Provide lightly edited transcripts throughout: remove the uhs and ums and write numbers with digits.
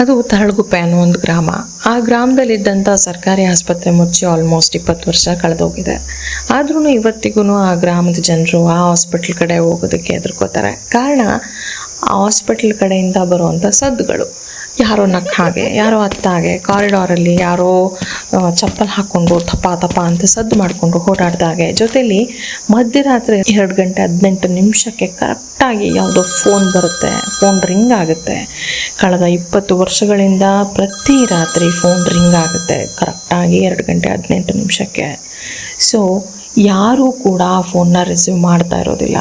ಅದು ತರಳಗುಪ್ಪೆ ಅನ್ನೋ ಒಂದು ಗ್ರಾಮ. ಆ ಗ್ರಾಮದಲ್ಲಿದ್ದಂಥ ಸರ್ಕಾರಿ ಆಸ್ಪತ್ರೆ ಮುಚ್ಚಿ ಆಲ್ಮೋಸ್ಟ್ 20 ವರ್ಷ ಕಳೆದೋಗಿದೆ. ಆದ್ರೂ ಇವತ್ತಿಗೂ ಆ ಗ್ರಾಮದ ಜನರು ಆ ಹಾಸ್ಪಿಟ್ಲ್ ಕಡೆ ಹೋಗೋದಕ್ಕೆ ಹೆದರ್ಕೋತಾರೆ. ಕಾರಣ ಆ ಹಾಸ್ಪಿಟ್ಲ್ ಕಡೆಯಿಂದ ಬರುವಂಥ ಸದ್ದುಗಳು. ಯಾರೋ ನಕ್ಕ ಹಾಗೆ, ಯಾರೋ ಅತ್ತ ಹಾಗೆ, ಕಾರಿಡಾರಲ್ಲಿ ಯಾರೋ ಚಪ್ಪಲ್ ಹಾಕ್ಕೊಂಡು ತಪ ತಪ ಅಂತ ಸದ್ದು ಮಾಡಿಕೊಂಡು ಓಡಾಡ್ದಾಗೆ, ಜೊತೆಲಿ ಮಧ್ಯರಾತ್ರಿ 2:18 ಕರೆಕ್ಟಾಗಿ ಯಾವುದೋ ಫೋನ್ ಬರುತ್ತೆ, ಫೋನ್ ರಿಂಗ್ ಆಗುತ್ತೆ. ಕಳೆದ 20 ವರ್ಷಗಳಿಂದ ಪ್ರತಿ ರಾತ್ರಿ ಫೋನ್ ರಿಂಗ್ ಆಗುತ್ತೆ ಕರೆಕ್ಟಾಗಿ 2:18. ಸೊ ಯಾರೂ ಕೂಡ ಆ ಫೋನ್ನ ರಿಸೀವ್ ಮಾಡ್ತಾ ಇರೋದಿಲ್ಲ,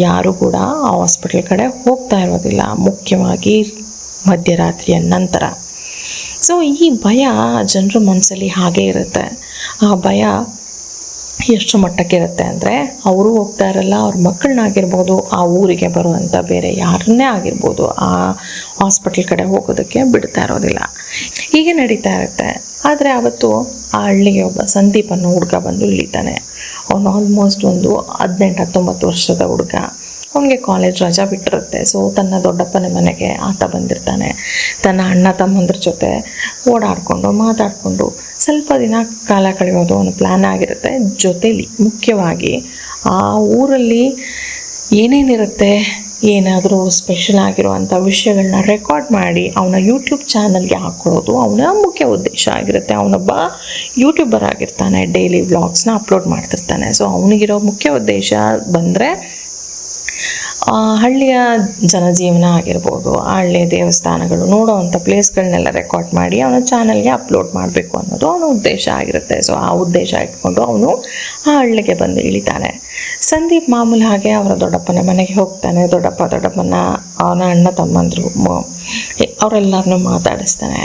ಯಾರೂ ಕೂಡ ಆ ಹಾಸ್ಪಿಟ್ಲ್ ಕಡೆ ಹೋಗ್ತಾ ಇರೋದಿಲ್ಲ, ಮುಖ್ಯವಾಗಿ ಮಧ್ಯರಾತ್ರಿಯ ನಂತರ. ಸೊ ಈ ಭಯ ಜನರ ಮನಸ್ಸಲ್ಲಿ ಹಾಗೇ ಇರುತ್ತೆ. ಆ ಭಯ ಎಷ್ಟು ಮಟ್ಟಕ್ಕೆ ಇರುತ್ತೆ ಅಂದರೆ, ಅವರು ಹೋಗ್ತಾ ಇರಲ್ಲ, ಅವ್ರ ಮಕ್ಕಳನ್ನಾಗಿರ್ಬೋದು, ಆ ಊರಿಗೆ ಬರುವಂಥ ಬೇರೆ ಯಾರನ್ನೇ ಆಗಿರ್ಬೋದು, ಆ ಹಾಸ್ಪಿಟ್ಲ್ ಕಡೆ ಹೋಗೋದಕ್ಕೆ ಬಿಡ್ತಾ ಇರೋದಿಲ್ಲ. ಹೀಗೆ ನಡೀತಾ ಇರುತ್ತೆ. ಆದರೆ ಅವತ್ತು ಆ ಹಳ್ಳಿಗೆ ಒಬ್ಬ ಸಂದೀಪ್ ಅನ್ನೋ ಹುಡುಗ ಬಂದು ಇಳಿತಾನೆ. ಅವನು ಆಲ್ಮೋಸ್ಟ್ ಒಂದು 18-19 ವರ್ಷದ ಹುಡುಗ. ಅವನಿಗೆ ಕಾಲೇಜ್ ರಜಾ ಬಿಟ್ಟಿರುತ್ತೆ. ಸೊ ತನ್ನ ದೊಡ್ಡಪ್ಪನ ಮನೆಗೆ ಆತ ಬಂದಿರ್ತಾನೆ. ತನ್ನ ಅಣ್ಣ ತಮ್ಮಂದ್ರ ಜೊತೆ ಓಡಾಡಿಕೊಂಡು ಮಾತಾಡಿಕೊಂಡು ಸ್ವಲ್ಪ ದಿನ ಕಾಲ ಕಳೆಯೋದು ಅವನ ಪ್ಲ್ಯಾನ್ ಆಗಿರುತ್ತೆ. ಜೊತೆಲಿ ಮುಖ್ಯವಾಗಿ ಆ ಊರಲ್ಲಿ ಏನೇನಿರುತ್ತೆ, ಏನಾದರೂ ಸ್ಪೆಷಲ್ ಆಗಿರುವಂಥ ವಿಷಯಗಳನ್ನ ರೆಕಾರ್ಡ್ ಮಾಡಿ ಅವನ ಯೂಟ್ಯೂಬ್ ಚಾನಲ್ಗೆ ಹಾಕ್ಕೊಳ್ಳೋದು ಅವನ ಮುಖ್ಯ ಉದ್ದೇಶ ಆಗಿರುತ್ತೆ. ಅವನೊಬ್ಬ ಯೂಟ್ಯೂಬರ್ ಆಗಿರ್ತಾನೆ, ಡೈಲಿ ವ್ಲಾಗ್ಸ್ನ ಅಪ್ಲೋಡ್ ಮಾಡ್ತಿರ್ತಾನೆ. ಸೊ ಅವನಿಗಿರೋ ಮುಖ್ಯ ಉದ್ದೇಶ ಬಂದರೆ ಹಳ್ಳಿಯ ಜನಜೀವನ ಆಗಿರ್ಬೋದು, ಆ ಹಳ್ಳಿಯ ದೇವಸ್ಥಾನಗಳು, ನೋಡೋವಂಥ ಪ್ಲೇಸ್ಗಳನ್ನೆಲ್ಲ ರೆಕಾರ್ಡ್ ಮಾಡಿ ಅವನ ಚಾನಲ್ಗೆ ಅಪ್ಲೋಡ್ ಮಾಡಬೇಕು ಅನ್ನೋದು ಅವನ ಉದ್ದೇಶ ಆಗಿರುತ್ತೆ. ಸೊ ಆ ಉದ್ದೇಶ ಇಟ್ಕೊಂಡು ಅವನು ಆ ಹಳ್ಳಿಗೆ ಬಂದು ಇಳಿತಾನೆ. ಸಂದೀಪ್ ಮಾಮೂಲಿ ಹಾಗೆ ಅವರ ದೊಡ್ಡಪ್ಪನ ಮನೆಗೆ ಹೋಗ್ತಾನೆ. ದೊಡ್ಡಪ್ಪನ ಅವನ ಅಣ್ಣ ತಮ್ಮಂದರು ಅವರೆಲ್ಲರನ್ನೂ ಮಾತಾಡಿಸ್ತಾನೆ.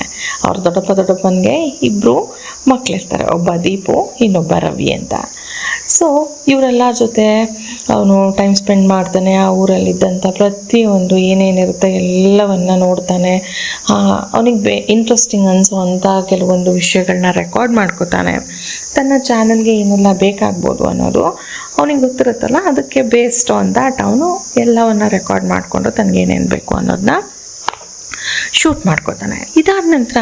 ಅವ್ರ ದೊಡ್ಡಪ್ಪನಿಗೆ 2 ಮಕ್ಕಳಿರ್ತಾರೆ, ಒಬ್ಬ ದೀಪು, ಇನ್ನೊಬ್ಬ ರವಿ ಅಂತ. ಸೊ ಇವರೆಲ್ಲ ಜೊತೆ ಅವನು ಟೈಮ್ ಸ್ಪೆಂಡ್ ಮಾಡ್ತಾನೆ. ಆ ಊರಲ್ಲಿದ್ದಂಥ ಪ್ರತಿಯೊಂದು ಏನೇನಿರುತ್ತೆ ಎಲ್ಲವನ್ನು ನೋಡ್ತಾನೆ. ಅವನಿಗೆ ಇಂಟ್ರೆಸ್ಟಿಂಗ್ ಅನಿಸೋವಂಥ ಕೆಲವೊಂದು ವಿಷಯಗಳನ್ನ ರೆಕಾರ್ಡ್ ಮಾಡ್ಕೋತಾನೆ. ತನ್ನ ಚಾನಲ್ಗೆ ಏನೆಲ್ಲ ಬೇಕಾಗ್ಬೋದು ಅನ್ನೋದು ಅವನಿಗೆ ಗೊತ್ತಿರುತ್ತಲ್ಲ, ಅದಕ್ಕೆ ಬೇಸ್ಡ್ ಆನ್ ದ್ಯಾಟ್ ಅವನು ಎಲ್ಲವನ್ನು ರೆಕಾರ್ಡ್ ಮಾಡಿಕೊಂಡು ತನಗೇನೇನು ಬೇಕು ಅನ್ನೋದನ್ನ ಶೂಟ್ ಮಾಡ್ಕೋತಾನೆ. ಇದಾದ ನಂತರ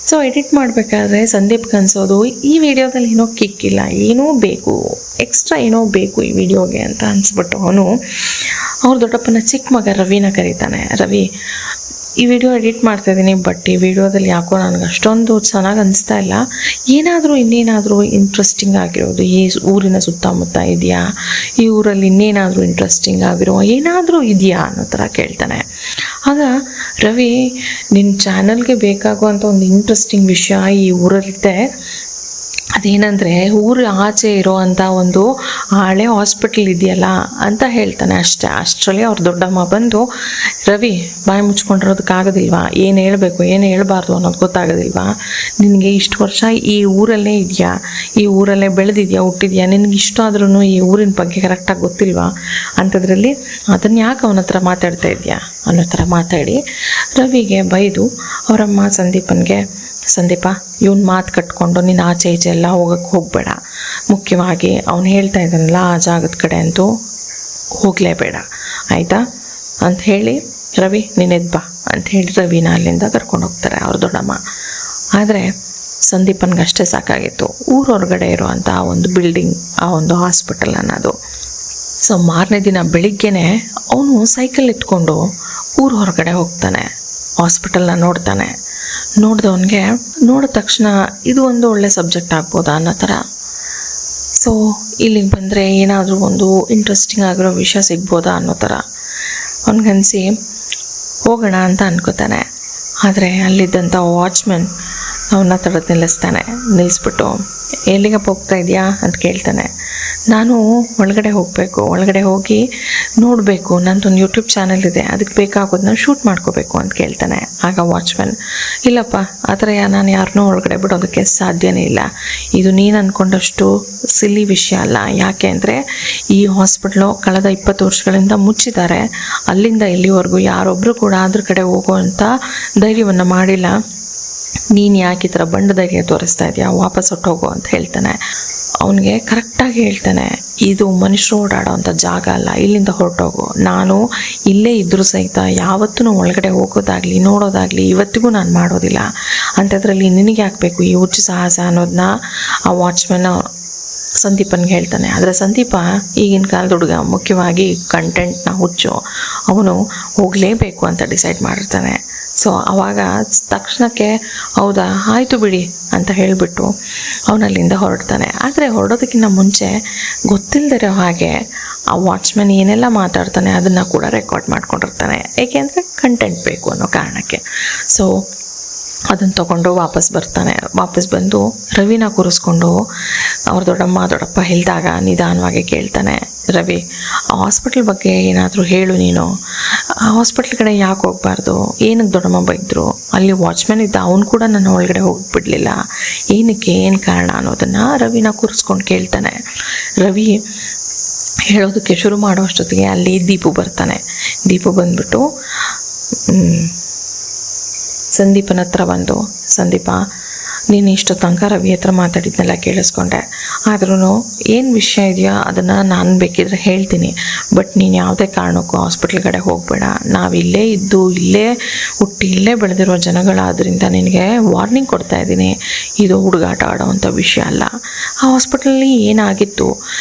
ಸೊ ಎಡಿಟ್ ಮಾಡಬೇಕಾದ್ರೆ ಸಂದೀಪ್ಗೆ ಅನ್ಸೋದು, ಈ ವಿಡಿಯೋದಲ್ಲಿ ಏನೋ ಕಿಕ್ಕಿಲ್ಲ, ಏನೋ ಬೇಕು, ಎಕ್ಸ್ಟ್ರಾ ಏನೋ ಬೇಕು ಈ ವಿಡಿಯೋಗೆ ಅಂತ ಅನ್ಸ್ಬಿಟ್ಟು ಅವನು ಅವ್ರ ದೊಡ್ಡಪ್ಪನ ಚಿಕ್ಕ ಮಗ ರವಿನ ಕರೀತಾನೆ. ರವಿ, ಈ ವಿಡಿಯೋ ಎಡಿಟ್ ಮಾಡ್ತಾಯಿದ್ದೀನಿ, ಬಟ್ ಈ ವಿಡಿಯೋದಲ್ಲಿ ಯಾಕೋ ನನಗೆ ಅಷ್ಟೊಂದು ಚೆನ್ನಾಗಿ ಅನಿಸ್ತಾ ಇಲ್ಲ, ಇನ್ನೇನಾದರೂ ಇಂಟ್ರೆಸ್ಟಿಂಗ್ ಆಗಿರೋದು ಈ ಊರಿನ ಸುತ್ತಮುತ್ತ ಇದೆಯಾ, ಈ ಊರಲ್ಲಿ ಇನ್ನೇನಾದರೂ ಇಂಟ್ರೆಸ್ಟಿಂಗ್ ಆಗಿರೋ ಏನಾದರೂ ಇದೆಯಾ ಅನ್ನೋ ಥರ ಕೇಳ್ತಾನೆ. ಆಗ ರವಿ, ನಿನ್ನ ಚಾನಲ್ಗೆ ಬೇಕಾಗುವಂಥ ಒಂದು ಇಂಟ್ರೆಸ್ಟಿಂಗ್ ವಿಷಯ ಈ ಊರಲ್ಲಿದೆ. ಅದೇನಂದರೆ ಊರು ಆಚೆ ಇರೋವಂಥ ಒಂದು ಹಳೆ ಹಾಸ್ಪಿಟ್ಲ್ ಇದೆಯಲ್ಲ ಅಂತ ಹೇಳ್ತಾನೆ. ಅಷ್ಟರಲ್ಲಿ ಅವ್ರ ದೊಡ್ಡಮ್ಮ ಬಂದು, ರವಿ ಬಾಯಿ ಮುಚ್ಕೊಂಡಿರೋದಕ್ಕಾಗೋದಿಲ್ವಾ, ಏನು ಹೇಳಬೇಕು ಏನು ಹೇಳಬಾರ್ದು ಅನ್ನೋದು ಗೊತ್ತಾಗೋದಿಲ್ವಾ, ನಿನಗೆ ಇಷ್ಟು ವರ್ಷ ಈ ಊರಲ್ಲೇ ಇದೆಯಾ, ಈ ಊರಲ್ಲೇ ಬೆಳೆದಿದೆಯಾ, ಹುಟ್ಟಿದ್ಯಾ, ನಿನಗೆ ಇಷ್ಟ ಆದ್ರೂ ಈ ಊರಿನ ಬಗ್ಗೆ ಕರೆಕ್ಟಾಗಿ ಗೊತ್ತಿಲ್ವಾ ಅಂಥದ್ರಲ್ಲಿ ಅದನ್ನು ಯಾಕೆ ಅವನ ಹತ್ರ ಮಾತಾಡ್ತಾ ಇದೆಯಾ ಅನ್ನೋ ಥರ ಮಾತಾಡಿ ರವಿಗೆ ಬೈದು ಅವರಮ್ಮ ಸಂದೀಪನಿಗೆ, ಸಂದೀಪ ಇವನ್ ಮಾತು ಕಟ್ಕೊಂಡು ನೀನು ಆಚೆ ಈಚೆ ಎಲ್ಲ ಹೋಗಬೇಡ, ಮುಖ್ಯವಾಗಿ ಅವನು ಹೇಳ್ತಾ ಇದ್ದಾನಲ್ಲ ಆ ಜಾಗದ ಕಡೆ ಅಂತೂ ಹೋಗಲೇಬೇಡ ಆಯಿತಾ ಅಂತ ಹೇಳಿ, ರವಿ ನೀನು ಎದ್ದು ಬಾ ಅಂತ ಹೇಳಿ ರವಿನ ಅಲ್ಲಿಂದ ಕರ್ಕೊಂಡು ಹೋಗ್ತಾರೆ ಅವ್ರ ದೊಡ್ಡಮ್ಮ. ಆದರೆ ಸಂದೀಪನ್ಗಷ್ಟೇ ಸಾಕಾಗಿತ್ತು ಊರೊಳಗಡೆ ಇರುವಂಥ ಆ ಒಂದು ಬಿಲ್ಡಿಂಗ್, ಆ ಒಂದು ಹಾಸ್ಪಿಟಲ್ ಅನ್ನೋದು. ಸೊ ಮಾರನೇ ದಿನ ಬೆಳಿಗ್ಗೆನೆ ಅವನು ಸೈಕಲ್ ಇಟ್ಕೊಂಡು ಊರ ಹೊರಗಡೆ ಹೋಗ್ತಾನೆ, ಹಾಸ್ಪಿಟಲ್ನ ನೋಡ್ತಾನೆ. ನೋಡಿದವನಿಗೆ ನೋಡಿದ ತಕ್ಷಣ ಇದು ಒಂದು ಒಳ್ಳೆ ಸಬ್ಜೆಕ್ಟ್ ಆಗ್ಬೋದಾ ಅನ್ನೋ ಥರ. ಸೊ ಇಲ್ಲಿಗೆ ಬಂದರೆ ಏನಾದರೂ ಒಂದು ಇಂಟ್ರೆಸ್ಟಿಂಗ್ ಆಗಿರೋ ವಿಷಯ ಸಿಗ್ಬೋದಾ ಅನ್ನೋ ಥರ ಅವನಿಗನ್ಸಿ ಹೋಗೋಣ ಅಂತ ಅನ್ಕೋತಾನೆ. ಆದರೆ ಅಲ್ಲಿದ್ದಂಥ ವಾಚ್ಮೆನ್ ಅವನ್ನ ತಡೆದು ನಿಲ್ಲಿಸ್ಬಿಟ್ಟು, ಎಲ್ಲಿಗಪ್ಪ ಹೋಗ್ತಾ ಇದೆಯಾ ಅಂತ ಕೇಳ್ತಾನೆ. ನಾನು ಒಳಗಡೆ ಹೋಗಬೇಕು, ಒಳಗಡೆ ಹೋಗಿ ನೋಡಬೇಕು, ನಂದೊಂದು ಯೂಟ್ಯೂಬ್ ಚಾನಲ್ ಇದೆ, ಅದಕ್ಕೆ ಬೇಕಾಗೋದನ್ನ ಶೂಟ್ ಮಾಡ್ಕೋಬೇಕು ಅಂತ ಕೇಳ್ತಾನೆ. ಆಗ ವಾಚ್ಮೆನ್, ಇಲ್ಲಪ್ಪ ಆ ಥರ ನಾನು ಯಾರನ್ನೂ ಒಳಗಡೆ ಬಿಡೋದಕ್ಕೆ ಸಾಧ್ಯನೇ ಇಲ್ಲ, ಇದು ನೀನು ಅಂದ್ಕೊಂಡಷ್ಟು ಸಿಲ್ಲಿ ವಿಷಯ ಅಲ್ಲ. ಯಾಕೆ ಅಂದರೆ ಈ ಹಾಸ್ಪಿಟ್ಲು ಕಳೆದ 20 ವರ್ಷಗಳಿಂದ ಮುಚ್ಚಿದ್ದಾರೆ, ಅಲ್ಲಿಂದ ಇಲ್ಲಿವರೆಗೂ ಯಾರೊಬ್ಬರು ಕೂಡ ಅದ್ರ ಕಡೆ ಹೋಗುವಂಥ ಧೈರ್ಯವನ್ನು ಮಾಡಿಲ್ಲ, ನೀನು ಯಾಕೆ ಈ ಥರ ಬಂಡ ಧೈರ್ಯ ತೋರಿಸ್ತಾ ಇದೆಯಾ, ವಾಪಸ್ ಹೊಟ್ಟೋಗು ಅಂತ ಹೇಳ್ತಾನೆ. ಅವನಿಗೆ ಕರೆಕ್ಟಾಗಿ ಹೇಳ್ತಾನೆ, ಇದು ಮನುಷ್ಯರು ಓಡಾಡೋವಂಥ ಜಾಗ ಅಲ್ಲ, ಇಲ್ಲಿಂದ ಹೊರಟೋಗು. ನಾನು ಇಲ್ಲೇ ಇದ್ದರೂ ಸಹಿತ ಯಾವತ್ತೂ ಒಳಗಡೆ ಹೋಗೋದಾಗಲಿ ನೋಡೋದಾಗಲಿ ಇವತ್ತಿಗೂ ನಾನು ಮಾಡೋದಿಲ್ಲ. ಅಂಥದ್ರಲ್ಲಿ ನಿನಗೆ ಹಾಕಬೇಕು ಈ ಹುಚ್ಚು ಸಾಹಸ ಅನ್ನೋದನ್ನ ಆ ವಾಚ್ಮನ್ ಸಂದೀಪನ್ಗೆ ಹೇಳ್ತಾನೆ. ಆದರೆ ಸಂದೀಪ ಈಗಿನ ಕಾಲದ ಹುಡುಗ, ಮುಖ್ಯವಾಗಿ ಕಂಟೆಂಟ್ನ ಹುಚ್ಚು, ಅವನು ಹೋಗಲೇಬೇಕು ಅಂತ ಡಿಸೈಡ್ ಮಾಡಿರ್ತಾನೆ. ಸೊ ಆವಾಗ ತಕ್ಷಣಕ್ಕೆ ಹೌದಾ ಆಯಿತು ಬಿಡಿ ಅಂತ ಹೇಳಿಬಿಟ್ಟು ಅವನಲ್ಲಿಂದ ಹೊರಡ್ತಾನೆ. ಆದರೆ ಹೊರಡೋದಕ್ಕಿಂತ ಮುಂಚೆ ಗೊತ್ತಿಲ್ಲದಿರೋ ಹಾಗೆ ಆ ವಾಚ್ಮನ್ ಏನೆಲ್ಲ ಮಾತಾಡ್ತಾನೆ ಅದನ್ನು ಕೂಡ ರೆಕಾರ್ಡ್ ಮಾಡ್ಕೊಂಡಿರ್ತಾನೆ, ಏಕೆಂದರೆ ಕಂಟೆಂಟ್ ಬೇಕು ಅನ್ನೋ ಕಾರಣಕ್ಕೆ. ಸೊ ಅದನ್ನು ತೊಗೊಂಡು ವಾಪಸ್ ಬಂದು ರವಿನ ಕೂರಿಸ್ಕೊಂಡು ಅವ್ರ ದೊಡ್ಡಪ್ಪ ಹೇಳಿದಾಗ ನಿಧಾನವಾಗಿ ಕೇಳ್ತಾನೆ, ರವಿ ಆ ಹಾಸ್ಪಿಟ್ಲ್ ಬಗ್ಗೆ ಏನಾದರೂ ಹೇಳು, ನೀನು ಆ ಹಾಸ್ಪಿಟ್ಲ್ ಕಡೆ ಯಾಕೆ ಹೋಗಬಾರ್ದು, ಏನಕ್ಕೆ ದೊಡ್ಡಮ್ಮ ಬೈದರು, ಅಲ್ಲಿ ವಾಚ್ಮ್ಯಾನ್ ಇದ್ದ ಅವನು ಕೂಡ ನನ್ನ ಒಳಗಡೆ ಹೋಗಿಬಿಡಲಿಲ್ಲ, ಏನಕ್ಕೆ, ಏನು ಕಾರಣ ಅನ್ನೋದನ್ನು ರವಿನ ಕೂರಿಸ್ಕೊಂಡು ಕೇಳ್ತಾನೆ. ರವಿ ಹೇಳೋದಕ್ಕೆ ಶುರು ಮಾಡೋ ಅಷ್ಟೊತ್ತಿಗೆ ಅಲ್ಲಿ ದೀಪು ಬಂದ್ಬಿಟ್ಟು ಸಂದೀಪನ ಹತ್ರ ಬಂದು, ಸಂದೀಪ ನೀನು ಇಷ್ಟು ತನಕ ರವಿ ಹತ್ರ ಮಾತಾಡಿದ್ನೆಲ್ಲ ಕೇಳಿಸ್ಕೊಂಡೆ, ಆದ್ರೂ ಏನು ವಿಷಯ ಇದೆಯೋ ಅದನ್ನು ನಾನು ಬೇಕಿದ್ರೆ ಹೇಳ್ತೀನಿ, ಬಟ್ ನೀನು ಯಾವುದೇ ಕಾರಣಕ್ಕೂ ಹಾಸ್ಪಿಟ್ಲ್ ಕಡೆ ಹೋಗಬೇಡ. ನಾವಿಲ್ಲೇ ಇದ್ದು ಇಲ್ಲೇ ಹುಟ್ಟಿ ಇಲ್ಲೇ ಬೆಳೆದಿರೋ ಜನಗಳಾದ್ರಿಂದ ನಿನಗೆ ವಾರ್ನಿಂಗ್ ಕೊಡ್ತಾ ಇದ್ದೀನಿ, ಇದು ಹುಡುಗಾಟ ಆಡೋವಂಥ ವಿಷಯ ಅಲ್ಲ. ಆ ಹಾಸ್ಪಿಟ್ಲಲ್ಲಿ ಏನಾಗಿತ್ತು,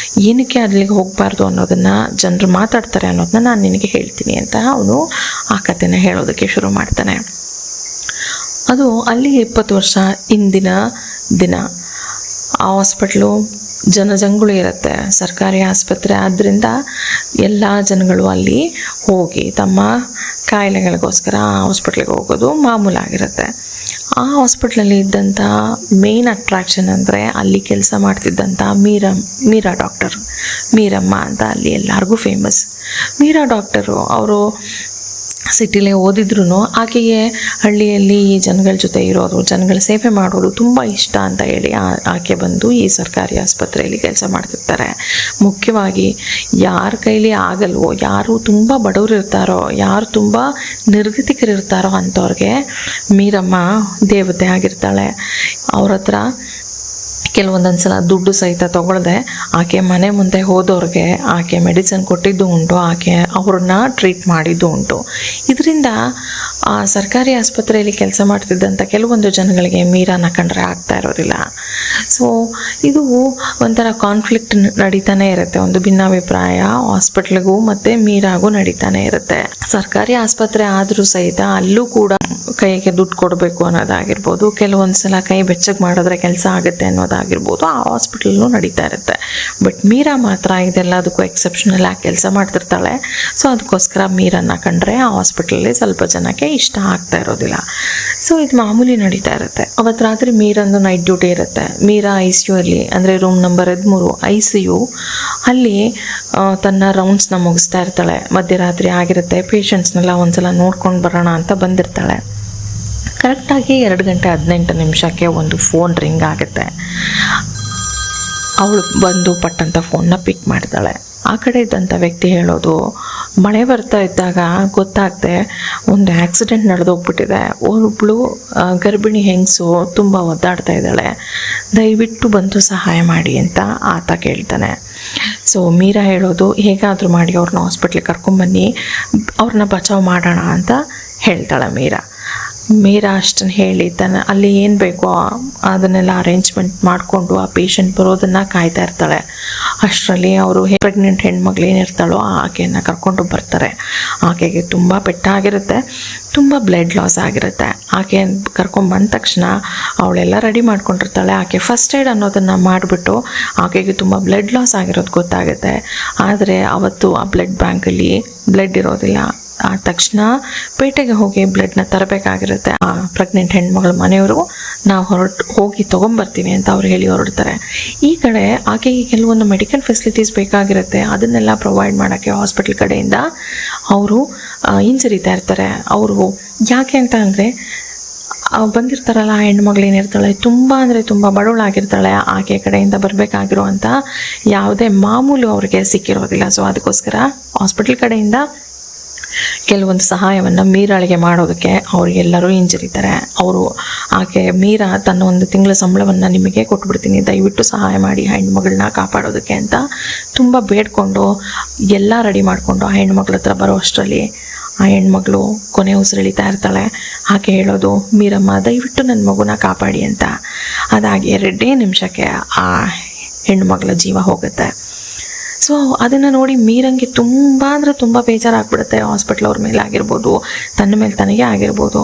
ಏನಕ್ಕೆ ಅಲ್ಲಿಗೆ ಹೋಗಬಾರ್ದು ಅನ್ನೋದನ್ನು ಜನರು ಮಾತಾಡ್ತಾರೆ ಅನ್ನೋದನ್ನ ನಾನು ನಿನಗೆ ಹೇಳ್ತೀನಿ ಅಂತ ಅವನು ಆ ಕಥೆನ ಹೇಳೋದಕ್ಕೆ ಶುರು ಮಾಡ್ತಾನೆ. ಅದು ಅಲ್ಲಿ 20 ವರ್ಷ ಹಿಂದಿನ ದಿನ. ಆ ಹಾಸ್ಪಿಟ್ಲು ಜನಜಂಗುಳಿ ಇರುತ್ತೆ, ಸರ್ಕಾರಿ ಆಸ್ಪತ್ರೆ ಆದ್ದರಿಂದ ಎಲ್ಲ ಜನಗಳು ಅಲ್ಲಿ ಹೋಗಿ ತಮ್ಮ ಕಾಯಿಲೆಗಳಿಗೋಸ್ಕರ ಆ ಹಾಸ್ಪಿಟ್ಲಿಗೆ ಹೋಗೋದು ಮಾಮೂಲಾಗಿರುತ್ತೆ. ಆ ಹಾಸ್ಪಿಟ್ಲಲ್ಲಿ ಇದ್ದಂಥ ಮೇನ್ ಅಟ್ರಾಕ್ಷನ್ ಅಂದರೆ ಅಲ್ಲಿ ಕೆಲಸ ಮಾಡ್ತಿದ್ದಂಥ ಮೀರಾ ಡಾಕ್ಟರ್, ಮೀರಮ್ಮ ಅಂತ ಅಲ್ಲಿ ಎಲ್ಲರಿಗೂ ಫೇಮಸ್. ಮೀರಾ ಡಾಕ್ಟರು ಅವರು ಸಿಟಿಲೇ ಓದಿದ್ರು ಆಕೆಗೆ ಹಳ್ಳಿಯಲ್ಲಿ ಈ ಜನಗಳ ಜೊತೆ ಇರೋದು, ಜನಗಳ ಸೇವೆ ಮಾಡೋದು ತುಂಬ ಇಷ್ಟ ಅಂತ ಹೇಳಿ ಆಕೆ ಬಂದು ಈ ಸರ್ಕಾರಿ ಆಸ್ಪತ್ರೆಯಲ್ಲಿ ಕೆಲಸ ಮಾಡ್ತಿರ್ತಾರೆ. ಮುಖ್ಯವಾಗಿ ಯಾರ ಕೈಲಿ ಆಗಲ್ವೋ, ಯಾರು ತುಂಬ ಬಡವರು ಇರ್ತಾರೋ, ಯಾರು ತುಂಬ ನಿರ್ಗತಿಕರಿರ್ತಾರೋ ಅಂಥವ್ರಿಗೆ ಮೀರಮ್ಮ ದೇವತೆ ಆಗಿರ್ತಾಳೆ. ಅವ್ರ ಹತ್ರ ಕೆಲವೊಂದೊಂದು ಸಲ ದುಡ್ಡು ಸಹಿತ ತೊಗೊಳ್ದೆ ಆಕೆ ಮನೆ ಮುಂದೆ ಹೋದವ್ರಿಗೆ ಆಕೆ ಮೆಡಿಸಿನ್ ಕೊಟ್ಟಿದ್ದು ಉಂಟು, ಆಕೆ ಅವ್ರನ್ನ ಟ್ರೀಟ್ ಮಾಡಿದ್ದು ಉಂಟು. ಇದರಿಂದ ಆ ಸರ್ಕಾರಿ ಆಸ್ಪತ್ರೆಯಲ್ಲಿ ಕೆಲಸ ಮಾಡ್ತಿದ್ದಂಥ ಕೆಲವೊಂದು ಜನಗಳಿಗೆ ಮೀರಾನ ಕಂಡ್ರೆ ಆಗ್ತಾ ಇರೋದಿಲ್ಲ. ಸೊ ಇದು ಒಂಥರ ಕಾನ್ಫ್ಲಿಕ್ಟ್ ನಡೀತಾನೆ ಇರುತ್ತೆ, ಒಂದು ಭಿನ್ನಾಭಿಪ್ರಾಯ ಹಾಸ್ಪಿಟ್ಲಿಗೂ ಮತ್ತು ಮೀರಾಗೂ ನಡೀತಾನೆ ಇರುತ್ತೆ. ಸರ್ಕಾರಿ ಆಸ್ಪತ್ರೆ ಆದರೂ ಸಹಿತ ಅಲ್ಲೂ ಕೂಡ ಕೈಗೆ ದುಡ್ಡು ಕೊಡಬೇಕು ಅನ್ನೋದಾಗಿರ್ಬೋದು, ಕೆಲವೊಂದು ಸಲ ಕೈ ಬೆಚ್ಚಗೆ ಮಾಡಿದ್ರೆ ಕೆಲಸ ಆಗುತ್ತೆ ಅನ್ನೋದಾಗಿರ್ಬೋದು, ಆ ಹಾಸ್ಪಿಟಲ್ನೂ ನಡೀತಾ ಇರುತ್ತೆ. ಬಟ್ ಮೀರಾ ಮಾತ್ರ ಇದೆಲ್ಲದಕ್ಕೂ ಎಕ್ಸೆಪ್ಷನಲ್ ಆಗಿ ಕೆಲಸ ಮಾಡ್ತಿರ್ತಾಳೆ. ಸೊ ಅದಕ್ಕೋಸ್ಕರ ಮೀರನ್ನ ಕಂಡ್ರೆ ಆ ಹಾಸ್ಪಿಟಲಲ್ಲಿ ಸ್ವಲ್ಪ ಜನಕ್ಕೆ ಇಷ್ಟ ಆಗ್ತಾ ಇರೋದಿಲ್ಲ. ಸೊ ಇದು ಮಾಮೂಲಿ ನಡೀತಾ ಇರುತ್ತೆ. ಅವತ್ತು ರಾತ್ರಿ ಮೀರಂದು ನೈಟ್ ಡ್ಯೂಟಿ ಇರುತ್ತೆ. ಮೀರಾ ICU ಅಲ್ಲಿ ಅಂದರೆ ರೂಮ್ ನಂಬರ್ 13 ICU ಅಲ್ಲಿ ತನ್ನ ರೌಂಡ್ಸ್ನ ಮುಗಿಸ್ತಾ ಇರ್ತಾಳೆ. ಮಧ್ಯರಾತ್ರಿ ಆಗಿರುತ್ತೆ, ಪೇಷಂಟ್ಸ್ನೆಲ್ಲ ಒಂದ್ಸಲ ನೋಡ್ಕೊಂಡು ಬರೋಣ ಅಂತ ಬಂದಿರ್ತಾಳೆ. ಕರೆಕ್ಟಾಗಿ 2:18 ಒಂದು ಫೋನ್ ರಿಂಗ್ ಆಗುತ್ತೆ. ಅವಳು ಬಂದು ಪಟ್ಟಂತ ಫೋನ್ನ ಪಿಕ್ ಮಾಡ್ತಾಳೆ. ಆ ಕಡೆ ಇದ್ದಂಥ ವ್ಯಕ್ತಿ ಹೇಳೋದು, ಮಳೆ ಬರ್ತಾ ಇದ್ದಾಗ ಗೊತ್ತಾಗದೆ ಒಂದು ಆಕ್ಸಿಡೆಂಟ್ ನಡೆದೋಗ್ಬಿಟ್ಟಿದೆ, ಒಬ್ಬಳು ಗರ್ಭಿಣಿ ಹೆಂಗಸು ತುಂಬ ಒದ್ದಾಡ್ತಾ ಇದ್ದಾಳೆ, ದಯವಿಟ್ಟು ಬಂದು ಸಹಾಯ ಮಾಡಿ ಅಂತ ಆತ ಕೇಳ್ತಾನೆ. ಸೊ ಮೀರಾ ಹೇಳೋದು, ಹೇಗಾದರೂ ಮಾಡಿ ಅವ್ರನ್ನ ಹಾಸ್ಪಿಟ್ಲಿಗೆ ಕರ್ಕೊಂಬನ್ನಿ, ಅವ್ರನ್ನ ಬಚಾವ್ ಮಾಡೋಣ ಅಂತ ಹೇಳ್ತಾಳೆ ಮೀರಾ ಅಷ್ಟನ್ನು ಹೇಳಿ ಅಲ್ಲಿ ಏನು ಬೇಕೋ ಅದನ್ನೆಲ್ಲ ಅರೇಂಜ್ಮೆಂಟ್ ಮಾಡಿಕೊಂಡು ಆ ಪೇಷಂಟ್ ಬರೋದನ್ನು ಕಾಯ್ತಾ ಇರ್ತಾಳೆ. ಅಷ್ಟರಲ್ಲಿ ಅವರು ಪ್ರೆಗ್ನೆಂಟ್ ಹೆಣ್ಮಕ್ಳು ಏನಿರ್ತಾಳೋ ಆಕೆಯನ್ನು ಕರ್ಕೊಂಡು ಬರ್ತಾರೆ. ಆಕೆಗೆ ತುಂಬ ಪೆಟ್ಟಾಗಿರುತ್ತೆ, ತುಂಬ ಬ್ಲಡ್ ಲಾಸ್ ಆಗಿರುತ್ತೆ. ಆಕೆ ಕರ್ಕೊಂಡು ಬಂದ ತಕ್ಷಣ ಅವಳೆಲ್ಲ ರೆಡಿ ಮಾಡ್ಕೊಂಡಿರ್ತಾಳೆ. ಆಕೆ ಫಸ್ಟ್ ಏಡ್ ಅನ್ನೋದನ್ನು ಮಾಡಿಬಿಟ್ಟು ಆಕೆಗೆ ತುಂಬ ಬ್ಲಡ್ ಲಾಸ್ ಆಗಿರೋದು ಗೊತ್ತಾಗುತ್ತೆ. ಆದರೆ ಅವತ್ತು ಆ ಬ್ಲಡ್ ಬ್ಯಾಂಕಲ್ಲಿ ಬ್ಲಡ್ ಇರೋದಿಲ್ಲ. ಆ ತಕ್ಷಣ ಪೇಟೆಗೆ ಹೋಗಿ ಬ್ಲಡ್ನ ತರಬೇಕಾಗಿರುತ್ತೆ. ಆ ಪ್ರೆಗ್ನೆಂಟ್ ಹೆಣ್ಮಗಳ ಮನೆಯವರು ನಾವು ಹೋಗಿ ತೊಗೊಂಬರ್ತೀವಿ ಅಂತ ಅವ್ರು ಹೇಳಿ ಹೊರಡ್ತಾರೆ. ಈ ಕಡೆ ಆಕೆಗೆ ಕೆಲವೊಂದು ಮೆಡಿಕಲ್ ಫೆಸಿಲಿಟೀಸ್ ಬೇಕಾಗಿರುತ್ತೆ, ಅದನ್ನೆಲ್ಲ ಪ್ರೊವೈಡ್ ಮಾಡೋಕ್ಕೆ ಹಾಸ್ಪಿಟಲ್ ಕಡೆಯಿಂದ ಅವರು ಹಿಂಜರಿತಾ ಇರ್ತಾರೆ. ಅವರು ಯಾಕೆ ಅಂತ ಅಂದರೆ ಬಂದಿರ್ತಾರಲ್ಲ ಆ ಹೆಣ್ಮಗಳು ಏನಿರ್ತಾಳೆ ತುಂಬ ಅಂದರೆ ತುಂಬ ಬಡವಳಾಗಿರ್ತಾಳೆ, ಆಕೆ ಕಡೆಯಿಂದ ಬರಬೇಕಾಗಿರುವಂಥ ಯಾವುದೇ ಮಾಮೂಲು ಅವ್ರಿಗೆ ಸಿಕ್ಕಿರೋದಿಲ್ಲ. ಸೊ ಅದಕ್ಕೋಸ್ಕರ ಹಾಸ್ಪಿಟಲ್ ಕಡೆಯಿಂದ ಕೆಲವೊಂದು ಸಹಾಯವನ್ನು ಮೀರಾಳಿಗೆ ಮಾಡೋದಕ್ಕೆ ಅವರಿಗೆಲ್ಲರೂ ಹಿಂಜರಿತಾರೆ. ಆಕೆ ಮೀರಾ ತನ್ನ ಒಂದು ತಿಂಗಳ ಸಂಬಳವನ್ನು ನಿಮಗೆ ಕೊಟ್ಬಿಡ್ತೀನಿ, ದಯವಿಟ್ಟು ಸಹಾಯ ಮಾಡಿ ಹೆಣ್ಮಗಳನ್ನ ಕಾಪಾಡೋದಕ್ಕೆ ಅಂತ ತುಂಬ ಬೇಡ್ಕೊಂಡು ಎಲ್ಲ ರೆಡಿ ಮಾಡಿಕೊಂಡು ಆ ಹೆಣ್ಮಕ್ಳ ಹತ್ರ ಬರೋ ಅಷ್ಟರಲ್ಲಿ ಆ ಹೆಣ್ಮಗಳು ಕೊನೆ ಉಸಿರೆಳಿತಾ ಇರ್ತಾಳೆ. ಆಕೆ ಹೇಳೋದು, ಮೀರಮ್ಮ ದಯವಿಟ್ಟು ನನ್ನ ಮಗುನ ಕಾಪಾಡಿ ಅಂತ. ಅದಾಗಿ 2 ನಿಮಿಷಕ್ಕೆ ಆ ಹೆಣ್ಮಗಳ ಜೀವ ಹೋಗುತ್ತೆ. ಸೊ ಅದನ್ನು ನೋಡಿ ಮೀರಂಗೆ ತುಂಬ ಅಂದರೆ ತುಂಬ ಬೇಜಾರಾಗ್ಬಿಡುತ್ತೆ. ಹಾಸ್ಪಿಟ್ಲ್ ಅವ್ರ ಮೇಲೆ ಆಗಿರ್ಬೋದು, ತನ್ನ ಮೇಲೆ ತನಗೆ ಆಗಿರ್ಬೋದು.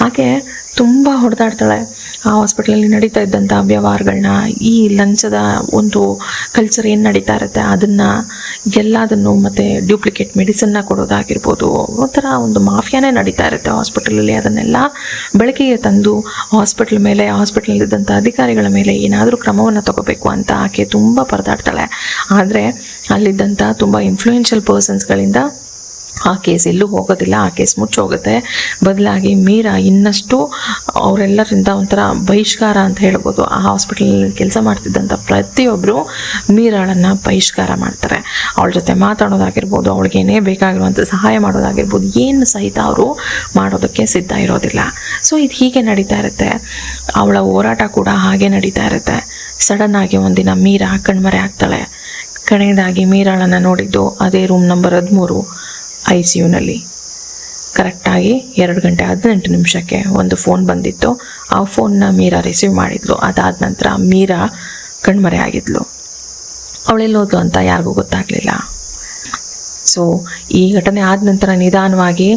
ಆಕೆ ತುಂಬ ಹೊಡೆದಾಡ್ತಾಳೆ. ಆ ಹಾಸ್ಪಿಟ್ಲಲ್ಲಿ ನಡೀತಾ ಇದ್ದಂಥ ವ್ಯವಹಾರಗಳನ್ನ, ಈ ಲಂಚದ ಒಂದು ಕಲ್ಚರ್ ಏನು ನಡೀತಾ ಇರುತ್ತೆ ಅದನ್ನು ಎಲ್ಲದನ್ನು, ಮತ್ತು ಡ್ಯೂಪ್ಲಿಕೇಟ್ ಮೆಡಿಸಿನ್ನ ಕೊಡೋದಾಗಿರ್ಬೋದು, ಒಂಥರ ಒಂದು ಮಾಫಿಯಾನೇ ನಡೀತಾ ಇರುತ್ತೆ ಹಾಸ್ಪಿಟಲಲ್ಲಿ. ಅದನ್ನೆಲ್ಲ ಬೆಳಕಿಗೆ ತಂದು ಹಾಸ್ಪಿಟ್ಲಲ್ಲಿದ್ದಂಥ ಅಧಿಕಾರಿಗಳ ಮೇಲೆ ಏನಾದರೂ ಕ್ರಮವನ್ನು ತಗೋಬೇಕು ಅಂತ ಆಕೆ ತುಂಬ ಪರದಾಡ್ತಾಳೆ. ಆದರೆ ಅಲ್ಲಿದ್ದಂಥ ತುಂಬ ಇನ್ಫ್ಲೂಯೆನ್ಷಿಯಲ್ ಪರ್ಸನ್ಸ್ಗಳಿಂದ ಆ ಕೇಸ್ ಎಲ್ಲೂ ಹೋಗೋದಿಲ್ಲ, ಆ ಕೇಸ್ ಮುಚ್ಚೋಗುತ್ತೆ. ಬದಲಾಗಿ ಮೀರಾ ಇನ್ನಷ್ಟು ಅವರೆಲ್ಲರಿಂದ ಒಂಥರ ಬಹಿಷ್ಕಾರ ಅಂತ ಹೇಳ್ಬೋದು. ಆ ಹಾಸ್ಪಿಟಲಲ್ಲಿ ಕೆಲಸ ಮಾಡ್ತಿದ್ದಂಥ ಪ್ರತಿಯೊಬ್ಬರು ಮೀರಾಳನ್ನು ಬಹಿಷ್ಕಾರ ಮಾಡ್ತಾರೆ. ಅವಳ ಜೊತೆ ಮಾತಾಡೋದಾಗಿರ್ಬೋದು, ಅವಳಿಗೇನೇ ಬೇಕಾಗಿರುವಂಥ ಸಹಾಯ ಮಾಡೋದಾಗಿರ್ಬೋದು, ಏನು ಸಹಿತ ಅವರು ಮಾಡೋದಕ್ಕೆ ಸಿದ್ಧ ಇರೋದಿಲ್ಲ. ಸೊ ಇದು ಹೀಗೆ ನಡೀತಾ ಇರುತ್ತೆ. ಅವಳ ಹೋರಾಟ ಕೂಡ ಹಾಗೆ ನಡೀತಾ ಇರುತ್ತೆ. ಸಡನ್ನಾಗಿ ಒಂದಿನ ಮೀರಾ ಕಣ್ಮರೆ ಆಗ್ತಾಳೆ. ಕಡೆಯದಾಗಿ ಮೀರಾಳನ್ನು ನೋಡಿದ್ದು ಅದೇ ರೂಮ್ ನಂಬರ್ 13 ICUನಲ್ಲಿ. ಕರೆಕ್ಟಾಗಿ 2 ಗಂಟೆ 18 ನಿಮಿಷಕ್ಕೆ ಒಂದು ಫೋನ್ ಬಂದಿತ್ತು. ಆ ಫೋನ್ನ ಮೀರಾ ರಿಸೀವ್ ಮಾಡಿದ್ಲು. ಅದಾದ ನಂತರ ಮೀರಾ ಕಣ್ಮರೆ ಆಗಿದ್ಲು. ಅವಳೆಲ್ಲೋದ್ಲು ಅಂತ ಯಾರಿಗೂ ಗೊತ್ತಾಗಲಿಲ್ಲ. ಸೊ ಈ ಘಟನೆ ಆದ ನಂತರ ನಿಧಾನವಾಗಿ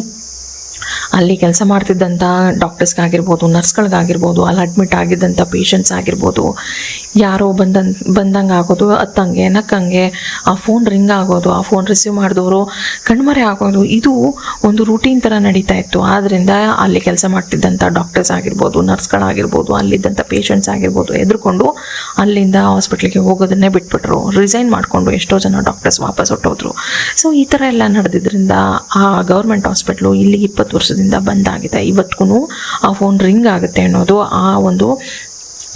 ಅಲ್ಲಿ ಕೆಲಸ ಮಾಡ್ತಿದ್ದಂಥ ಡಾಕ್ಟರ್ಸ್ಗಾಗಿರ್ಬೋದು, ನರ್ಸ್ಗಳಿಗಾಗಿರ್ಬೋದು, ಅಲ್ಲಿ ಅಡ್ಮಿಟ್ ಆಗಿದ್ದಂಥ ಪೇಷಂಟ್ಸ್ ಆಗಿರ್ಬೋದು, ಯಾರೋ ಬಂದಂಗೆ ಆಗೋದು, ಅತ್ತಂಗೆ ನಕ್ಕಂಗೆ ಆ ಫೋನ್ ರಿಂಗ್ ಆಗೋದು, ಆ ಫೋನ್ ರಿಸೀವ್ ಮಾಡಿದವರು ಕಣ್ಮರೆ ಆಗೋದು, ಇದು ಒಂದು ರೂಟೀನ್ ಥರ ನಡೀತಾ ಇತ್ತು. ಆದ್ದರಿಂದ ಅಲ್ಲಿ ಕೆಲಸ ಮಾಡ್ತಿದ್ದಂಥ ಡಾಕ್ಟರ್ಸ್ ಆಗಿರ್ಬೋದು, ನರ್ಸ್ಗಳಾಗಿರ್ಬೋದು, ಅಲ್ಲಿದ್ದಂಥ ಪೇಷಂಟ್ಸ್ ಆಗಿರ್ಬೋದು ಹೆದರ್ಕೊಂಡು ಅಲ್ಲಿಂದ ಹಾಸ್ಪಿಟ್ಲಿಗೆ ಹೋಗೋದನ್ನೇ ಬಿಟ್ಬಿಟ್ರು. ರಿಸೈನ್ ಮಾಡಿಕೊಂಡು ಎಷ್ಟೋ ಜನ ಡಾಕ್ಟರ್ಸ್ ವಾಪಸ್ ಹೊಟ್ಟೋದ್ರು. ಸೊ ಈ ಥರ ಎಲ್ಲ ನಡೆದಿದ್ದರಿಂದ ಆ ಗೌರ್ಮೆಂಟ್ ಹಾಸ್ಪಿಟ್ಲು ಇಲ್ಲಿ 20 ವರ್ಷದಿಂದ ಬಂದಾಗಿದೆ. ಇವತ್ತಿಗೂ ಆ ಫೋನ್ ರಿಂಗ್ ಆಗುತ್ತೆ ಅನ್ನೋದು ಆ ಒಂದು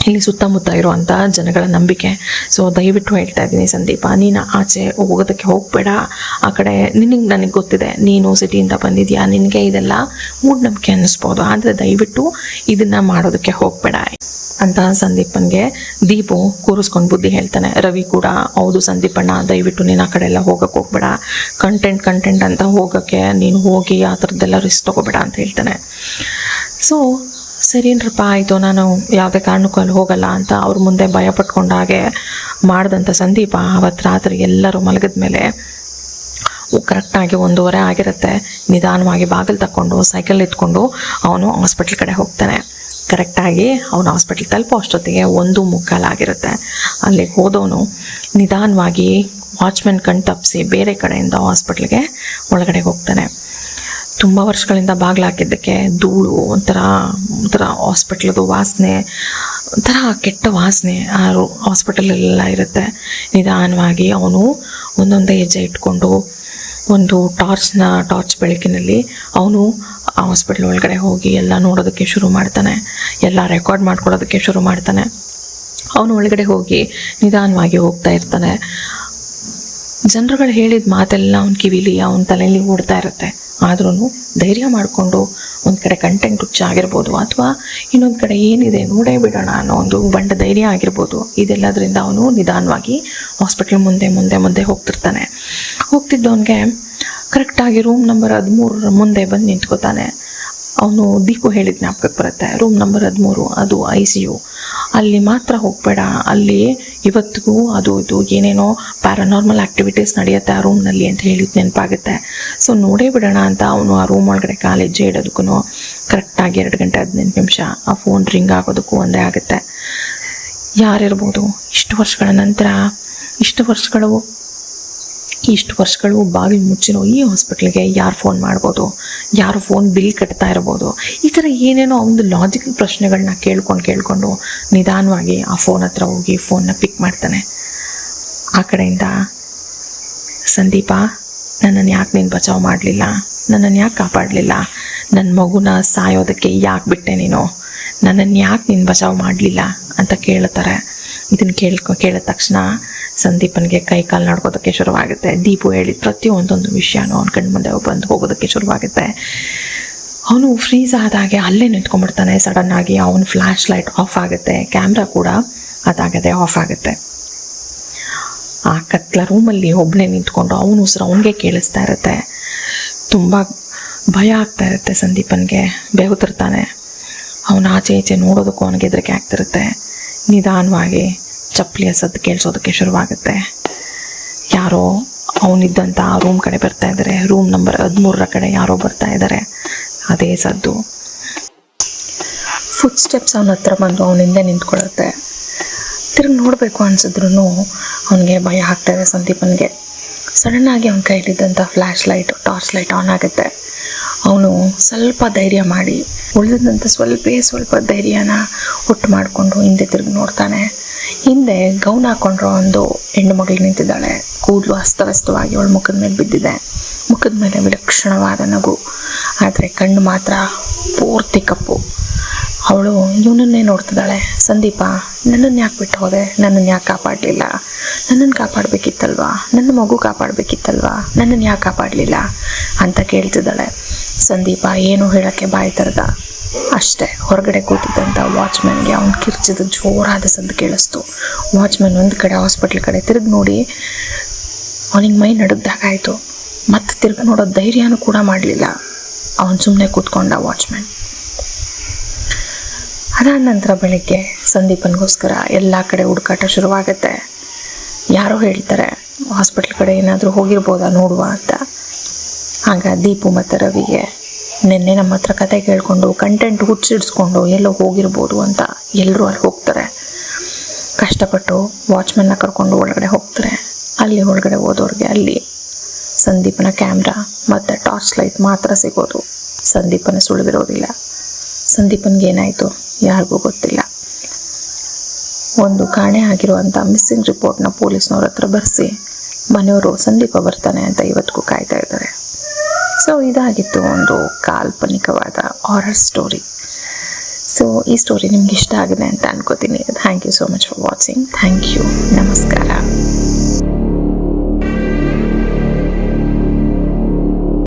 ಇಲ್ಲಿ ಸುತ್ತಮುತ್ತ ಇರುವಂಥ ಜನಗಳ ನಂಬಿಕೆ. ಸೊ ದಯವಿಟ್ಟು ಹೇಳ್ತಾ ಇದ್ದೀನಿ ಸಂದೀಪ, ನೀನು ಆಚೆ ಹೋಗೋದಕ್ಕೆ ಹೋಗಬೇಡ. ಆ ಕಡೆ ನನಗೆ ಗೊತ್ತಿದೆ, ನೀನು ಸಿಟಿಯಿಂದ ಬಂದಿದ್ಯಾ, ನಿನಗೆ ಇದೆಲ್ಲ ಮೂಢನಂಬಿಕೆ ಅನ್ನಿಸ್ಬೋದು, ಆದರೆ ದಯವಿಟ್ಟು ಇದನ್ನು ಮಾಡೋದಕ್ಕೆ ಹೋಗಬೇಡ ಅಂತ ಸಂದೀಪನ್ಗೆ ದೀಪು ಕೂರಿಸ್ಕೊಂಡು ಬುದ್ಧಿ ಹೇಳ್ತಾನೆ. ರವಿ ಕೂಡ, ಹೌದು ಸಂದೀಪಣ್ಣ, ದಯವಿಟ್ಟು ನೀನು ಆ ಕಡೆ ಎಲ್ಲ ಹೋಗಕ್ಕೆ ಹೋಗ್ಬೇಡ, ಕಂಟೆಂಟ್ ಅಂತ ಹೋಗೋಕ್ಕೆ ನೀನು ಹೋಗಿ ಆ ಥರದ್ದೆಲ್ಲ ರಿಸ್ಕ್ ತೊಗೋಬೇಡ ಅಂತ ಹೇಳ್ತಾನೆ. ಸೊ ಸರಿನ್ರಪ್ಪ ಆಯಿತು, ನಾನು ಯಾವುದೇ ಕಾರಣಕ್ಕೂ ಅಲ್ಲಿ ಹೋಗಲ್ಲ ಅಂತ ಅವ್ರ ಮುಂದೆ ಭಯ ಪಟ್ಕೊಂಡಾಗೆ ಮಾಡಿದಂಥ ಸಂದೀಪ ಅವತ್ತು ರಾತ್ರಿ ಎಲ್ಲರೂ ಮಲಗಿದ ಮೇಲೆ ಕರೆಕ್ಟಾಗಿ 1:30 ಆಗಿರುತ್ತೆ. ನಿಧಾನವಾಗಿ ಬಾಗಿಲು ತಕ್ಕೊಂಡು ಸೈಕಲ್ ಎತ್ಕೊಂಡು ಅವನು ಹಾಸ್ಪಿಟ್ಲ್ ಕಡೆ ಹೋಗ್ತಾನೆ. ಕರೆಕ್ಟಾಗಿ ಅವನು ಹಾಸ್ಪಿಟ್ಲ್ ತಲುಪೋ ಅಷ್ಟೊತ್ತಿಗೆ 1:45 ಆಗಿರುತ್ತೆ. ಅಲ್ಲಿಗೆ ಹೋದವನು ನಿಧಾನವಾಗಿ ವಾಚ್ಮೆನ್ ಕಣ್ ತಪ್ಪಿಸಿ ಬೇರೆ ಕಡೆಯಿಂದ ಹಾಸ್ಪಿಟ್ಲಿಗೆ ಒಳಗಡೆ ಹೋಗ್ತಾನೆ. ತುಂಬ ವರ್ಷಗಳಿಂದ ಬಾಗಿಲಾಕಿದ್ದಕ್ಕೆ ಧೂಳು, ಒಂಥರ ಹಾಸ್ಪಿಟ್ಲದು ವಾಸನೆ, ಒಂಥರ ಕೆಟ್ಟ ವಾಸನೆ ಆ ಹಾಸ್ಪಿಟಲೆಲ್ಲ ಇರುತ್ತೆ. ನಿಧಾನವಾಗಿ ಅವನು ಒಂದೊಂದೇ ಹೆಜ್ಜೆ ಇಟ್ಕೊಂಡು ಒಂದು ಟಾರ್ಚ್ ಬೆಳಕಿನಲ್ಲಿ ಅವನು ಆ ಹಾಸ್ಪಿಟ್ಲ್ ಒಳಗಡೆ ಹೋಗಿ ಎಲ್ಲ ನೋಡೋದಕ್ಕೆ ಶುರು ಮಾಡ್ತಾನೆ, ಎಲ್ಲ ರೆಕಾರ್ಡ್ ಮಾಡ್ಕೊಳ್ಳೋದಕ್ಕೆ ಶುರು ಮಾಡ್ತಾನೆ. ಅವನು ಒಳಗಡೆ ಹೋಗಿ ನಿಧಾನವಾಗಿ ಹೋಗ್ತಾ ಇರ್ತಾನೆ. ಜನರುಗಳು ಹೇಳಿದ ಮಾತೆಲ್ಲ ಅವನ ಕಿವಿಲಿ, ಅವನ ತಲೆಯಲ್ಲಿ ಓಡ್ತಾ ಇರುತ್ತೆ. ಆದ್ರೂ ಧೈರ್ಯ ಮಾಡಿಕೊಂಡು ಒಂದು ಕಡೆ ಕಂಟೆಂಟ್ ಹುಚ್ಚ ಆಗಿರ್ಬೋದು, ಅಥವಾ ಇನ್ನೊಂದು ಕಡೆ ಏನಿದೆ ನೋಡೇ ಬಿಡೋಣ ಅನ್ನೋ ಒಂದು ಬಂಡ ಧೈರ್ಯ ಆಗಿರ್ಬೋದು, ಇದೆಲ್ಲದರಿಂದ ಅವನು ನಿಧಾನವಾಗಿ ಹಾಸ್ಪಿಟ್ಲ್ ಮುಂದೆ ಹೋಗ್ತಿರ್ತಾನೆ. ಹೋಗ್ತಿದ್ದವನಿಗೆ ಕರೆಕ್ಟಾಗಿ ರೂಮ್ ನಂಬರ್ 13 ಮುಂದೆ ಬಂದು ನಿಂತ್ಕೋತಾನೆ. ಅವನು ದೀಪು ಹೇಳಿದ ಜ್ಞಾಪಕಕ್ಕೆ ಬರುತ್ತೆ. ರೂಮ್ ನಂಬರ್ 13 ಅದು ICU. ಅಲ್ಲಿ ಮಾತ್ರ ಹೋಗಬೇಡ, ಅಲ್ಲಿ ಇವತ್ತಿಗೂ ಅದು ಇದು ಏನೇನೋ ಪ್ಯಾರಾನಾರ್ಮಲ್ ಆ್ಯಕ್ಟಿವಿಟೀಸ್ ನಡೆಯುತ್ತೆ ಆ ರೂಮ್ನಲ್ಲಿ ಅಂತ ಹೇಳಿದ್ದು ನೆನಪಾಗುತ್ತೆ. ಸೊ ನೋಡೇ ಬಿಡೋಣ ಅಂತ ಅವನು ಆ ರೂಮ್ ಒಳಗಡೆ ಕಾಲೇಜ್ ಇಡೋದಕ್ಕೂ ಕರೆಕ್ಟಾಗಿ 2 ಗಂಟೆ 18 ನಿಮಿಷ ಆ ಫೋನ್ ರಿಂಗ್ ಆಗೋದಕ್ಕೂ ಒಂದೇ ಆಗುತ್ತೆ. ಯಾರಿರ್ಬೋದು ಇಷ್ಟು ವರ್ಷಗಳ ನಂತರ, ಇಷ್ಟು ವರ್ಷಗಳು ಬಾಗಿಲು ಮುಚ್ಚಿರೋ ಈ ಹಾಸ್ಪಿಟ್ಲಿಗೆ ಯಾರು ಫೋನ್ ಮಾಡ್ಬೋದು, ಯಾರು ಫೋನ್ ಬಿಲ್ ಕಟ್ತಾ ಇರ್ಬೋದು, ಈ ಥರ ಏನೇನೋ ಒಂದು ಲಾಜಿಕಲ್ ಪ್ರಶ್ನೆಗಳನ್ನ ಕೇಳ್ಕೊಂಡು ನಿಧಾನವಾಗಿ ಆ ಫೋನ್ ಹತ್ರ ಹೋಗಿ ಫೋನ್ನ ಪಿಕ್ ಮಾಡ್ತಾನೆ. ಆ ಕಡೆಯಿಂದ, ಸಂದೀಪ, ನನ್ನನ್ನು ಯಾಕೆ ನೀನು ಬಚಾವ್ ಮಾಡಲಿಲ್ಲ, ನನ್ನನ್ನು ಯಾಕೆ ಕಾಪಾಡಲಿಲ್ಲ, ನನ್ನ ಮಗುನ ಸಾಯೋದಕ್ಕೆ ಯಾಕೆ ಬಿಟ್ಟೆ ನೀನು, ನನ್ನನ್ನು ಯಾಕೆ ನೀನು ಬಚಾವ್ ಮಾಡಲಿಲ್ಲ ಅಂತ ಕೇಳ್ತಾರೆ. ಇದನ್ನು ಕೇಳಿದ ತಕ್ಷಣ ಸಂದೀಪನಿಗೆ ಕೈ ಕಾಲು ನಡ್ಕೋದಕ್ಕೆ ಶುರುವಾಗುತ್ತೆ. ದೀಪು ಹೇಳಿದ ಪ್ರತಿಯೊಂದೊಂದು ವಿಷಯನೂ ಅವ್ನ ಕಣ್ಣು ಮುಂದೆ ಬಂದು ಹೋಗೋದಕ್ಕೆ ಶುರುವಾಗುತ್ತೆ. ಅವನು ಫ್ರೀಸ್ ಆದಾಗೆ ಅಲ್ಲೇ ನಿಂತ್ಕೊಂಡ್ಬಿಡ್ತಾನೆ. ಸಡನ್ನಾಗಿ ಅವನ ಫ್ಲ್ಯಾಶ್ ಲೈಟ್ ಆಫ್ ಆಗುತ್ತೆ, ಕ್ಯಾಮ್ರಾ ಕೂಡ ಅದಾಗದೆ ಆಫ್ ಆಗುತ್ತೆ. ಆ ಕತ್ಲ ರೂಮಲ್ಲಿ ಒಬ್ಬನೇ ನಿಂತ್ಕೊಂಡು ಅವನ ಉಸಿರು ಅವನಿಗೆ ಕೇಳಿಸ್ತಾ ಇರುತ್ತೆ. ತುಂಬ ಭಯ ಆಗ್ತಾ ಇರುತ್ತೆ ಸಂದೀಪನಿಗೆ. ಬೇಗುತ್ತಿರ್ತಾನೆ. ಅವನ ಆಚೆ ಈಚೆ ನೋಡೋದಕ್ಕೂ ಅವನಿಗೆ ಹೆದರಿಕೆ ಆಗ್ತಿರುತ್ತೆ. ನಿಧಾನವಾಗಿ ಚಪ್ಪಲಿಯ ಸದ್ದು ಕೇಳಿಸೋದಕ್ಕೆ ಶುರುವಾಗುತ್ತೆ. ಯಾರೋ ಅವನಿದ್ದಂಥ ಆ ರೂಮ್ ಕಡೆ ಬರ್ತಾ ಇದ್ದಾರೆ. ರೂಮ್ ನಂಬರ್ 13 ಕಡೆ ಯಾರೋ ಬರ್ತಾ ಇದ್ದಾರೆ. ಅದೇ ಸದ್ದು. ಫುಟ್ ಸ್ಟೆಪ್ಸ್ ಅವನ ಹತ್ರ ಬಂದು ಅವನಿಂದ ನಿಂತ್ಕೊಳ್ಳುತ್ತೆ. ತಿರುಗಿ ನೋಡಬೇಕು ಅನ್ಸಿದ್ರು ಅವನಿಗೆ ಭಯ ಆಗ್ತಾಯಿದೆ ಸಂದೀಪನಿಗೆ. ಸಡನ್ನಾಗಿ ಅವನ ಕೈಲಿದ್ದಂಥ flash light, torch light on ಆಗುತ್ತೆ. ಅವನು ಸ್ವಲ್ಪ ಧೈರ್ಯ ಮಾಡಿ ಉಳಿದಂಥ ಸ್ವಲ್ಪ ಧೈರ್ಯನ ಒಟ್ಟು ಮಾಡಿಕೊಂಡು ಹಿಂದೆ ತಿರುಗಿ ನೋಡ್ತಾನೆ. ಹಿಂದೆ ಗೌನ್ ಹಾಕೊಂಡ್ರೋ ಒಂದು ಹೆಣ್ಣು ಮಗಳು ನಿಂತಿದ್ದಾಳೆ. ಕೂದಲು ಅಸ್ತವ್ಯಸ್ತವಾಗಿ ಅವಳ ಮುಖದ ಮೇಲೆ ಬಿದ್ದಿದೆ. ಮುಖದ ಮೇಲೆ ವಿಲಕ್ಷಣವಾದ ನಗು, ಆದರೆ ಕಣ್ಣು ಮಾತ್ರ ಪೂರ್ತಿ ಕಪ್ಪು. ಅವಳು ಇವನನ್ನೇ ನೋಡ್ತಿದ್ದಾಳೆ. ಸಂದೀಪ, ನನ್ನನ್ನು ಯಾಕೆ ಬಿಟ್ಟು ಹೋದೆ? ನನ್ನನ್ನು ಯಾಕೆ ಕಾಪಾಡಲಿಲ್ಲ? ನನ್ನನ್ನು ಕಾಪಾಡಬೇಕಿತ್ತಲ್ವಾ? ನನ್ನ ಮಗು ಕಾಪಾಡಬೇಕಿತ್ತಲ್ವಾ? ನನ್ನನ್ನು ಯಾಕೆ ಕಾಪಾಡಲಿಲ್ಲ ಅಂತ ಕೇಳ್ತಿದ್ದಾಳೆ. ಸಂದೀಪ ಏನೂ ಹೇಳೋಕ್ಕೆ ಬಾಯಿ ತೆರೆದ. ಅಷ್ಟೇ ಹೊರಗಡೆ ಕೂತಿದ್ದಂಥ ವಾಚ್ಮ್ಯಾನ್ಗೆ ಅವ್ನು ಕಿರ್ಚಿದ ಜೋರಾದ ಸದ್ದು ಕೇಳಿಸ್ತು. ವಾಚ್ಮ್ಯಾನ್ ಒಂದು ಕಡೆ ಹಾಸ್ಪಿಟ್ಲ್ ಕಡೆ ತಿರುಗಿ ನೋಡಿ ಅವನಿಗೆ ಮೈ ನಡುಗ್ದಾಗಾಯಿತು. ಮತ್ತೆ ತಿರುಗಿ ನೋಡೋ ಧೈರ್ಯನೂ ಕೂಡ ಮಾಡಲಿಲ್ಲ. ಅವನು ಸುಮ್ಮನೆ ಕೂತ್ಕೊಂಡ ವಾಚ್ಮ್ಯಾನ್. ಅದಾದ ನಂತರ ಬೆಳಗ್ಗೆ ಸಂದೀಪನಿಗೋಸ್ಕರ ಎಲ್ಲ ಕಡೆ ಹುಡುಕಾಟ ಶುರುವಾಗುತ್ತೆ. ಯಾರೋ ಹೇಳ್ತಾರೆ ಹಾಸ್ಪಿಟ್ಲ್ ಕಡೆ ಏನಾದರೂ ಹೋಗಿರ್ಬೋದಾ ನೋಡುವ ಅಂತ. ಆಗ ದೀಪು ಮತ್ತು ರವಿಗೆ ನಿನ್ನೆ ನಮ್ಮ ಹತ್ರ ಕತೆ ಕೇಳಿಕೊಂಡು ಕಂಟೆಂಟ್ ಹುಚ್ಚಿಡಿಸ್ಕೊಂಡು ಎಲ್ಲೋ ಹೋಗಿರ್ಬೋದು ಅಂತ ಎಲ್ಲರೂ ಅಲ್ಲಿ ಹೋಗ್ತಾರೆ. ಕಷ್ಟಪಟ್ಟು ವಾಚ್ಮನ್ನ ಕರ್ಕೊಂಡು ಒಳಗಡೆ ಹೋಗ್ತಾರೆ. ಅಲ್ಲಿ ಒಳಗಡೆ ಹೋದವ್ರಿಗೆ ಅಲ್ಲಿ ಸಂದೀಪನ ಕ್ಯಾಮ್ರಾ ಮತ್ತು ಟಾರ್ಚ್ ಲೈಟ್ ಮಾತ್ರ ಸಿಗೋದು. ಸಂದೀಪನ ಸುಳಿದಿರೋದಿಲ್ಲ. ಸಂದೀಪನ್ಗೆ ಏನಾಯಿತು ಯಾರಿಗೂ ಗೊತ್ತಿಲ್ಲ. ಒಂದು ಕಾಣೆ ಆಗಿರುವಂಥ ಮಿಸ್ಸಿಂಗ್ ರಿಪೋರ್ಟ್ನ ಪೊಲೀಸ್ನವ್ರ ಹತ್ರ ಬರೆಸಿ ಮನೆಯವರು ಸಂದೀಪ ಬರ್ತಾನೆ ಅಂತ ಇವತ್ತಿಗೂ ಕಾಯ್ತಾ ಇದ್ದಾರೆ. ಸೊ ಇದಾಗಿತ್ತು ಒಂದು ಕಾಲ್ಪನಿಕವಾದ ಹಾರರ್ ಸ್ಟೋರಿ. ಸೊ ಈ ಸ್ಟೋರಿ ನಿಮ್ಗೆ ಇಷ್ಟ ಆಗಿದೆ ಅಂತ ಅನ್ಕೋತೀನಿ. Thank you so much for watching. Thank you. ನಮಸ್ಕಾರ.